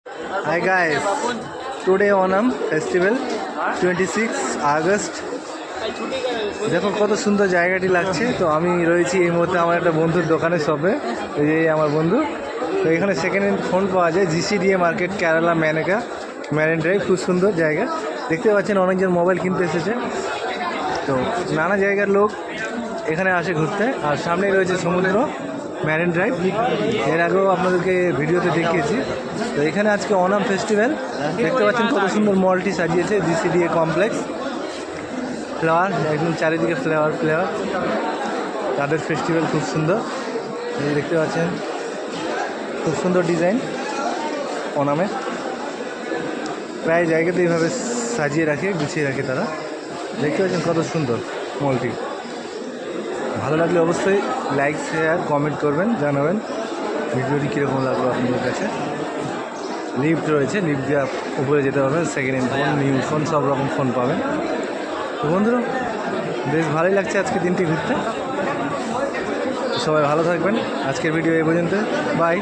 Hi guys, today Onam festival 26 August। দেখো কত সুন্দর জায়গাটি লাগছে। তো আমি রয়েছি এই মুহূর্তে আমার একটা বন্ধুর দোকানের শপে। এই যে আমার বন্ধু, তো এখানে সেকেন্ড হ্যান্ড ফোন পাওয়া যায়। GCDA মার্কেট, কেরালা ম্যানেকা ম্যারিন ড্রাইভ। খুব সুন্দর জায়গা, দেখতে পাচ্ছেন অনেকজন মোবাইল কিনতে এসেছে। তো নানা জায়গার লোক এখানে আসে ঘুরতে। আর সামনেই রয়েছে সমুদ্র, ম্যারিন ড্রাইভ। এর আগেও আপনাদেরকে ভিডিওতে দেখিয়েছি। তো এখানে আজকে ওনাম ফেস্টিভ্যাল, দেখতে পাচ্ছেন কত সুন্দর মলটি সাজিয়েছে GCDA কমপ্লেক্স। ফ্লাওয়ার একদম চারিদিকে ফ্লেভার তাদের ফেস্টিভ্যাল খুব সুন্দর। এই দেখতে পাচ্ছেন খুব সুন্দর ডিজাইন ওনামে। প্রায় জায়গাতে এইভাবে সাজিয়ে রাখে, গুছিয়ে রাখে তারা। দেখতে পাচ্ছেন কত সুন্দর মলটি। ভালো লাগলে অবশ্যই লাইক, শেয়ার, কমেন্ট করবেন, জানাবেন ভিডিওটি কীরকম লাগলো আপনাদের কাছে। লিফট রয়েছে, লিফট দিয়ে উপরে যেতে পারবেন। Second hand phone, new phone, সব রকম ফোন পাবেন। তো বন্ধুরা, বেশ ভালোই লাগছে আজকে দিনটি ঘুরতে। সবাই ভালো থাকবেন। আজকের ভিডিও এই পর্যন্ত, বাই।